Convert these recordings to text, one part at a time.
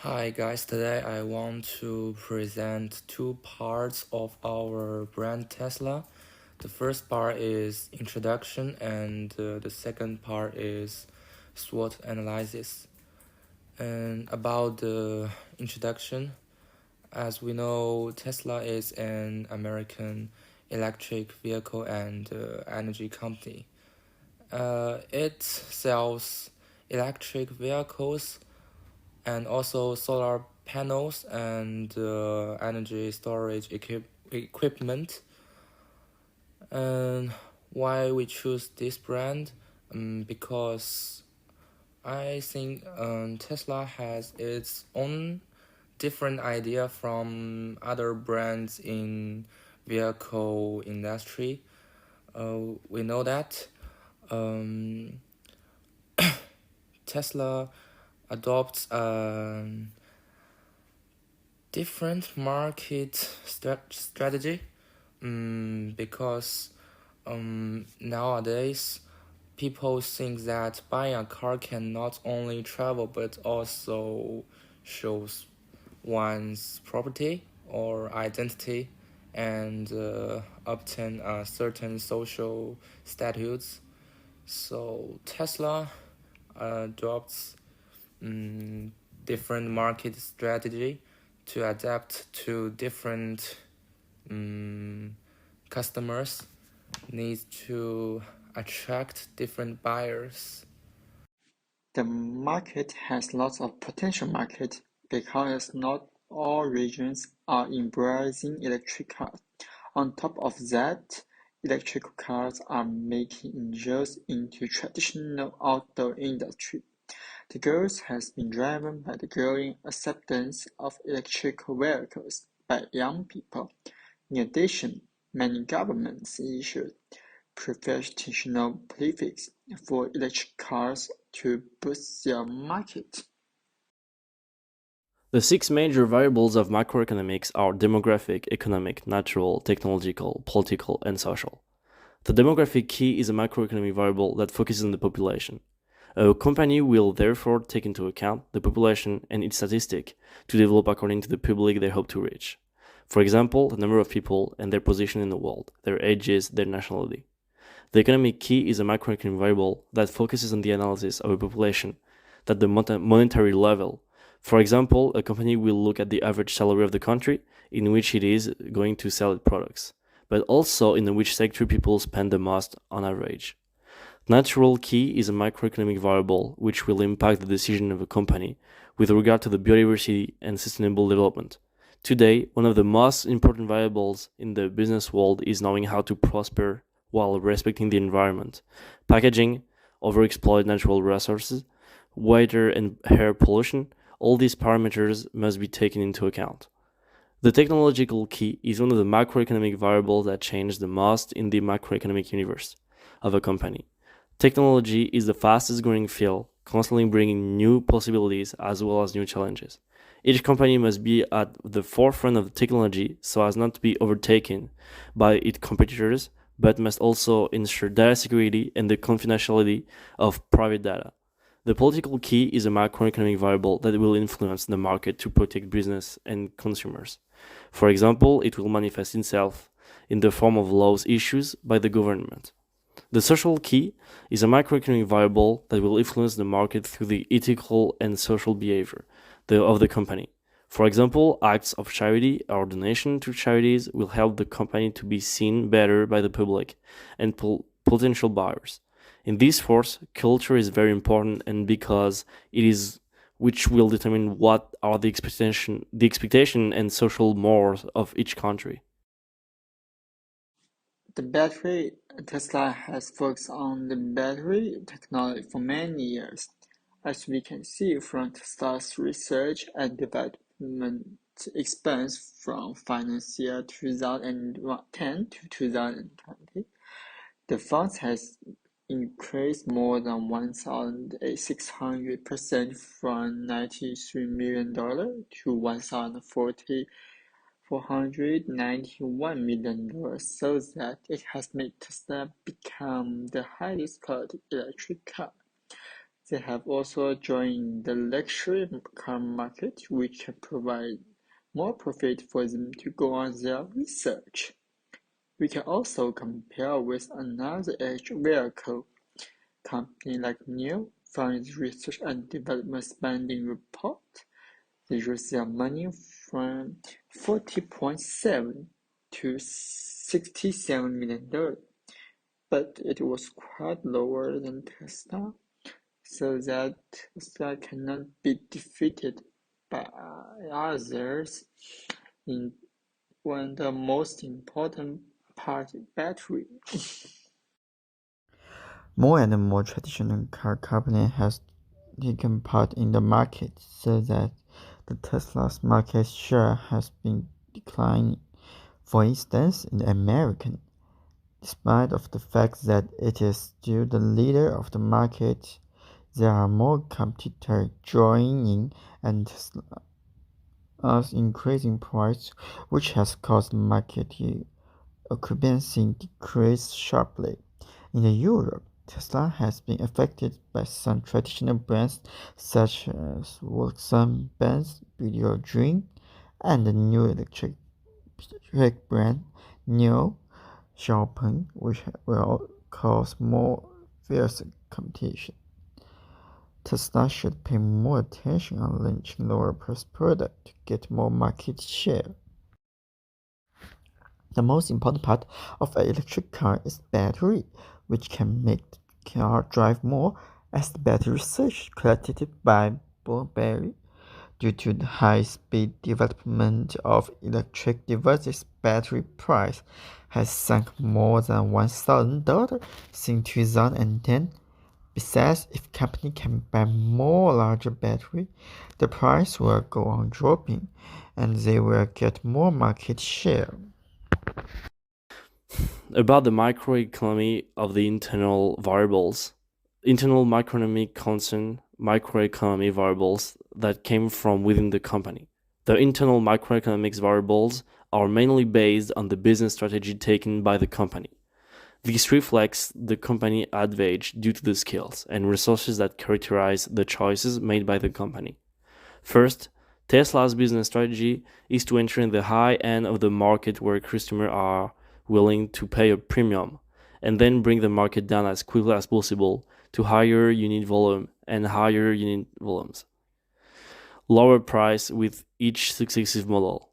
Hi guys, today I want to present two parts of our brand Tesla. The first part is introduction and the second part is SWOT analysis. And about the introduction, as we know, Tesla is an American electric vehicle and energy company. It sells electric vehicles and also solar panels and energy storage equipment. And why we choose this brand? Because I think Tesla has its own different idea from other brands in vehicle industry. We know that um, Tesla adopts a different market strategy because nowadays people think that buying a car can not only travel but also shows one's property or identity and obtain a certain social status. So Tesla adopts different market strategy to adapt to different customers needs to attract different buyers. The market has lots of potential market because not all regions are embracing electric cars. On top of that, electric cars are making inroads into traditional outdoor industry. The growth has been driven by the growing acceptance of electric vehicles by young people. In addition, many governments issued professional prefix for electric cars to boost their market. The six major variables of macroeconomics are demographic, economic, natural, technological, political, and social. The demographic key is a macroeconomic variable that focuses on the population. A company will therefore take into account the population and its statistic to develop according to the public they hope to reach. For example, the number of people and their position in the world, their ages, their nationality. The economic key is a macroeconomic variable that focuses on the analysis of a population at the monetary level. For example, a company will look at the average salary of the country in which it is going to sell its products, but also in which sector people spend the most on average. Natural key is a macroeconomic variable which will impact the decision of a company with regard to the biodiversity and sustainable development. Today, one of the most important variables in the business world is knowing how to prosper while respecting the environment. Packaging, overexploited natural resources, water and air pollution, all these parameters must be taken into account. The technological key is one of the macroeconomic variables that change the most in the macroeconomic universe of a company. Technology is the fastest growing field, constantly bringing new possibilities as well as new challenges. Each company must be at the forefront of technology so as not to be overtaken by its competitors, but must also ensure data security and the confidentiality of private data. The political key is a macroeconomic variable that will influence the market to protect business and consumers. For example, it will manifest itself in the form of laws issued by the government. The social key is a macroeconomic variable that will influence the market through the ethical and social behavior of the company. For example, acts of charity or donation to charities will help the company to be seen better by the public and potential buyers. In this force, culture is very important, and because it is which will determine what are the expectation and social mores of each country. The battery Tesla has focused on the battery technology for many years. As we can see from Tesla's research and development expense from financial year 2010 to 2020, the funds has increased more than 1,600% from $93 million to $1,491 million, so that it has made Tesla become the highest quality electric car. They have also joined the luxury car market, which can provide more profit for them to go on their research. We can also compare with another electric vehicle company like NIO from its research and development spending report. They raised their money from $40.7 to $67 million, but it was quite lower than Tesla, so that Tesla cannot be defeated by others in when the most important part battery. More and more traditional car companies have taken part in the market, so that the Tesla's market share has been declining. For instance, in the American, despite of the fact that it is still the leader of the market, there are more competitors joining and Tesla's increasing price, which has caused market occupancy decrease sharply. In Europe, Tesla has been affected by some traditional brands such as Volkswagen, Dream, and the new electric brand NIO Xiaopeng, which will cause more fierce competition. Tesla should pay more attention on launching lower price products to get more market share. The most important part of an electric car is battery, which can make the car drive more, as the battery research collected by Burberry. Due to the high-speed development of electric devices, battery price has sunk more than $1,000 since 2010. Besides, if company can buy more larger battery, the price will go on dropping, and they will get more market share. About the microeconomy of the internal variables. Internal microeconomic concern microeconomy variables that came from within the company. The internal microeconomics variables are mainly based on the business strategy taken by the company. This reflects the company advantage due to the skills and resources that characterize the choices made by the company. First, Tesla's business strategy is to enter in the high end of the market where customers are willing to pay a premium, and then bring the market down as quickly as possible to higher unit volume and higher unit volumes. Lower price with each successive model.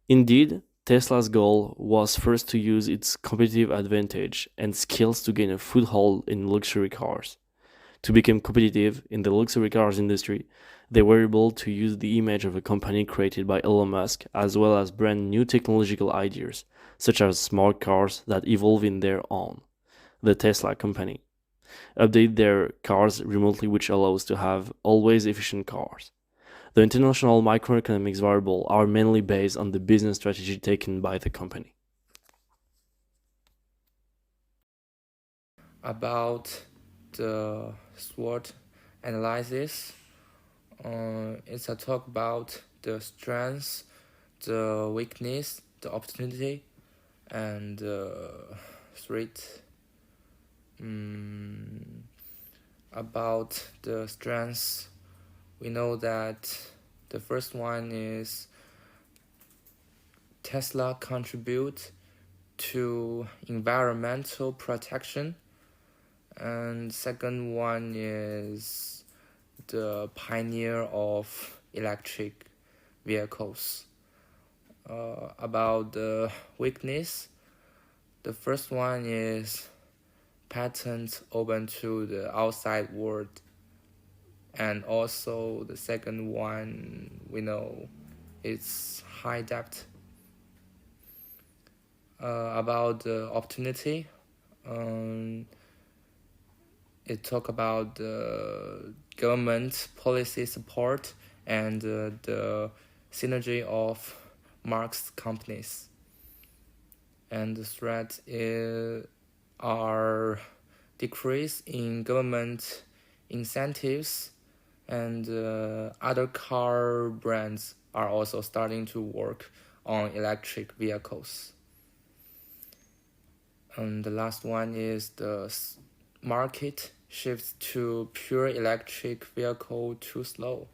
Indeed, Tesla's goal was first to use its competitive advantage and skills to gain a foothold in luxury cars. To become competitive in the luxury cars industry, they were able to use the image of a company created by Elon Musk, as well as brand new technological ideas, such as smart cars that evolve in their own. The Tesla company update their cars remotely, which allows to have always efficient cars. The international microeconomics variables are mainly based on the business strategy taken by the company. About the SWOT analysis, it's a talk about the strengths, the weakness, the opportunity, and threat. About the strengths, we know that the first one is Tesla contribute to environmental protection, and second one is the pioneer of electric vehicles. About the weakness, the first one is patent open to the outside world, and also the second one we know it's high debt. About the opportunity, it talk about the government policy support and the synergy of Mark's companies. And the threat are decrease in government incentives, and other car brands are also starting to work on electric vehicles. And the last one is the market shifts to pure electric vehicle too slow?